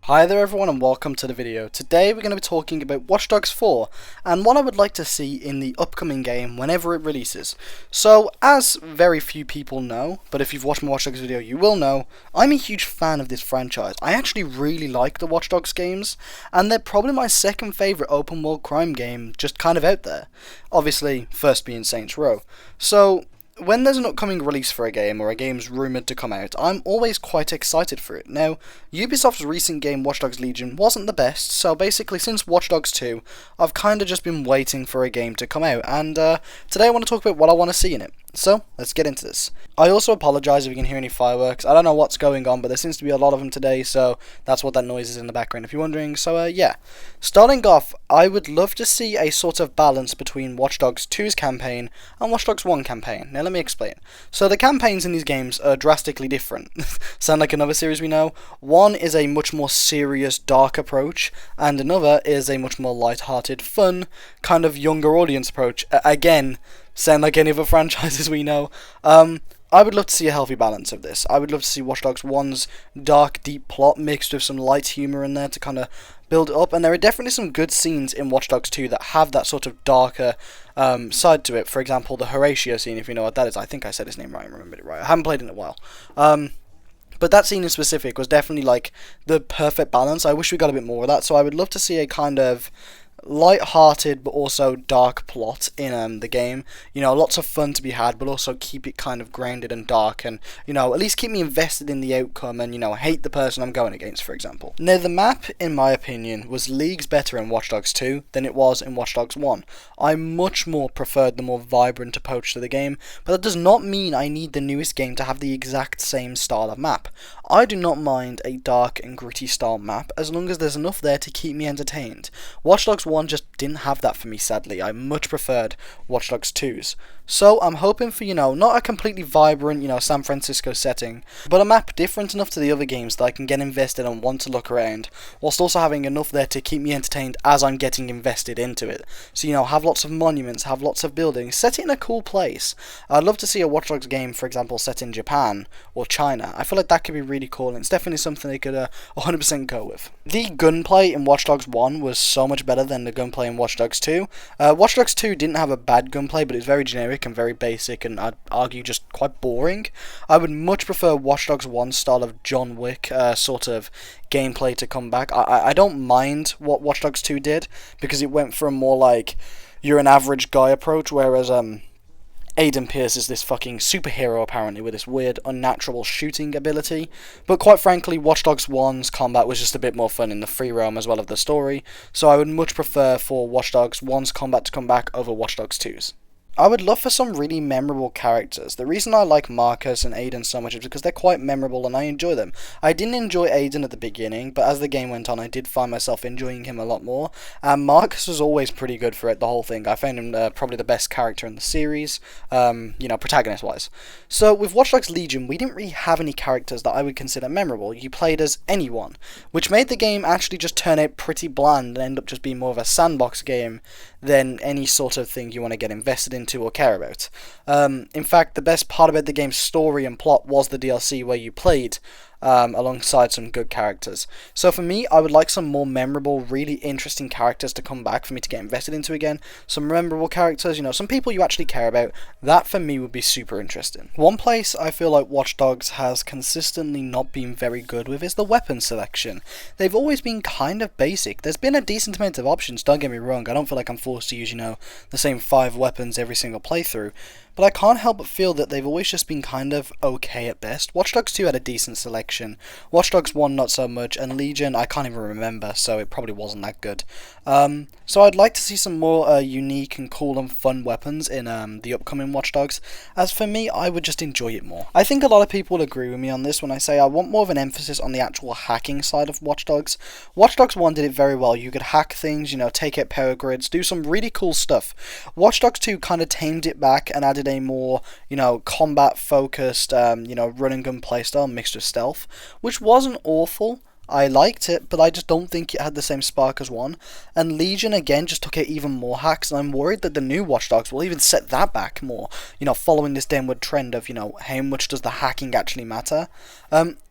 Hi there everyone and welcome to the video. Today we're going to be talking about Watch Dogs 4 and what I would like to see in the upcoming game whenever it releases. So as very few people know, but if you've watched my Watch Dogs video you will know, I'm a huge fan of this franchise. I actually really like the Watch Dogs games and they're probably my second favourite open world crime game just kind of out there. Obviously first being Saints Row. So when there's an upcoming release for a game or a game's rumoured to come out, I'm always quite excited for it. Now, Ubisoft's recent game Watch Dogs Legion wasn't the best, so basically since Watch Dogs 2, I've kind of just been waiting for a game to come out, and today I want to talk about what I want to see in it. So, let's get into this. I also apologise if you can hear any fireworks. I don't know what's going on, but there seems to be a lot of them today, so that's what that noise is in the background if you're wondering. So, yeah. Starting off, I would love to see a sort of balance between Watch Dogs 2's campaign and Watch Dogs 1 campaign. Now, let me explain. So, the campaigns in these games are drastically different. Sound like another series we know? One is a much more serious, dark approach, and another is a much more light-hearted, fun, kind of younger audience approach. Again, sound like any other franchises we know. I would love to see a healthy balance of this. I would love to see Watch Dogs 1's dark, deep plot mixed with some light humour in there to kind of build it up. And there are definitely some good scenes in Watch Dogs 2 that have that sort of darker side to it. For example, the Horatio scene, if you know what that is. I think I said his name right and remembered it right. I haven't played in a while. But that scene in specific was definitely like the perfect balance. I wish we got a bit more of that. So I would love to see a kind of light-hearted but also dark plot in the game. You know, lots of fun to be had, but also keep it kind of grounded and dark, and you know, at least keep me invested in the outcome and, you know, hate the person I'm going against, for example. Now, the map, in my opinion, was leagues better in Watch Dogs 2 than it was in Watch Dogs 1. I much more preferred the more vibrant approach to the game, but that does not mean I need the newest game to have the exact same style of map. I do not mind a dark and gritty style map as long as there's enough there to keep me entertained. Watch Dogs 1 just didn't have that for me, sadly. I much preferred Watch Dogs 2's. So I'm hoping for, you know, not a completely vibrant, you know, San Francisco setting, but a map different enough to the other games that I can get invested and want to look around, whilst also having enough there to keep me entertained as I'm getting invested into it. So, you know, have lots of monuments, have lots of buildings, set it in a cool place. I'd love to see a Watch Dogs game, for example, set in Japan or China. I feel like that could be really cool, and it's definitely something they could 100% go with. The gunplay in Watch Dogs 1 was so much better than the gunplay in Watch Dogs 2. Watch Dogs 2 didn't have a bad gunplay, but it was very generic and very basic, and I'd argue just quite boring. I would much prefer Watch Dogs 1's style of John Wick sort of gameplay to come back. I don't mind what Watch Dogs 2 did, because it went for a more like you're an average guy approach, whereas Aiden Pearce is this fucking superhero apparently with this weird unnatural shooting ability. But quite frankly, Watch Dogs 1's combat was just a bit more fun in the free roam as well as the story, so I would much prefer for Watch Dogs 1's combat to come back over Watch Dogs 2's. I would love for some really memorable characters. The reason I like Marcus and Aiden so much is because they're quite memorable and I enjoy them. I didn't enjoy Aiden at the beginning, but as the game went on I did find myself enjoying him a lot more. And Marcus was always pretty good for it, the whole thing. I found him probably the best character in the series, you know, protagonist-wise. So with Watch Dogs Legion, we didn't really have any characters that I would consider memorable. You played as anyone, which made the game actually just turn out pretty bland and end up just being more of a sandbox game than any sort of thing you want to get invested into or care about. In fact, the best part about the game's story and plot was the DLC where you played alongside some good characters. So for me, I would like some more memorable, really interesting characters to come back for me to get invested into again. Some memorable characters, you know, some people you actually care about. That for me would be super interesting. One place I feel like Watch Dogs has consistently not been very good with is the weapon selection. They've always been kind of basic. There's been a decent amount of options, don't get me wrong. I don't feel like I'm forced to use, you know, the same 5 weapons every single playthrough. But I can't help but feel that they've always just been kind of okay at best. Watch Dogs 2 had a decent selection, Watch Dogs 1 not so much, and Legion I can't even remember, so it probably wasn't that good. So I'd like to see some more unique and cool and fun weapons in the upcoming Watch Dogs, as for me I would just enjoy it more. I think a lot of people will agree with me on this when I say I want more of an emphasis on the actual hacking side of Watch Dogs. Watch Dogs 1 did it very well. You could hack things, you know, take out power grids, do some really cool stuff. Watch Dogs 2 kind of tamed it back and added a more, you know, combat focused, you know, run and gun playstyle mixed with stealth, which wasn't awful. I liked it, but I just don't think it had the same spark as 1. And Legion, again, just took it even more hacks, and I'm worried that the new Watch Dogs will even set that back more, following this downward trend of, how much does the hacking actually matter.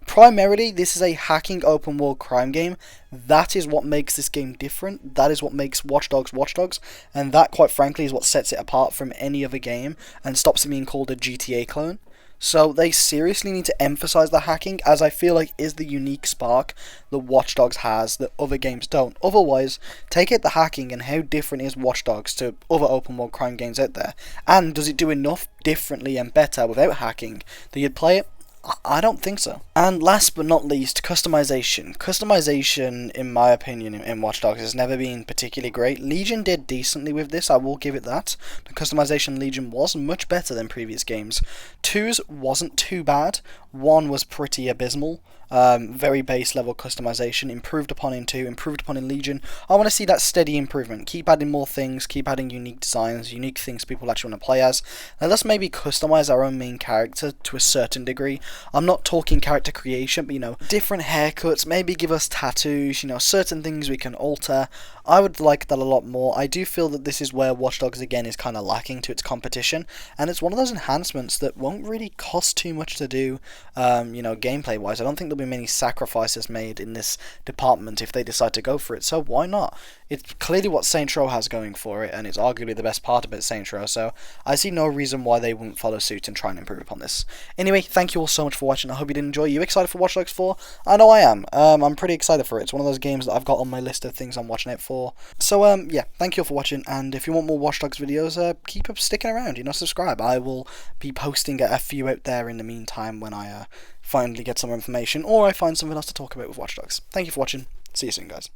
Primarily, this is a hacking open world crime game. That is what makes this game different. That is what makes Watch Dogs Watch Dogs, and that, quite frankly, is what sets it apart from any other game and stops it being called a GTA clone. So they seriously need to emphasize the hacking, as I feel like is the unique spark that Watch Dogs has that other games don't. Otherwise, take out the hacking, and how different is Watch Dogs to other open world crime games out there? And does it do enough differently and better without hacking that you'd play it? I don't think so. And last but not least, customization. Customization, in my opinion, in Watch Dogs has never been particularly great. Legion did decently with this, I will give it that. The customization Legion was much better than previous games. 2's wasn't too bad. 1 was pretty abysmal. Very base level customization, improved upon in 2, improved upon in Legion. I want to see that steady improvement. Keep adding more things, keep adding unique designs, unique things people actually want to play as. Now let's maybe customize our own main character to a certain degree. I'm not talking character creation, but different haircuts, maybe give us tattoos, certain things we can alter. I would like that a lot more. I do feel that this is where Watch Dogs again is kind of lacking to its competition, and it's one of those enhancements that won't really cost too much to do, gameplay wise. I don't think there'll be many sacrifices made in this department if they decide to go for it, so why not? It's clearly what Saints Row has going for it, and it's arguably the best part about Saints Row, so I see no reason why they wouldn't follow suit and try and improve upon this. Anyway, thank you all so much for watching. I hope you did enjoy. You excited for Watch Dogs 4? I know I am. I'm pretty excited for it. It's one of those games that I've got on my list of things I'm watching out for. So, yeah, thank you all for watching, and if you want more Watch Dogs videos, keep up sticking around, subscribe. I will be posting a few out there in the meantime when I finally get some information, or I find something else to talk about with Watch Dogs. Thank you for watching. See you soon, guys.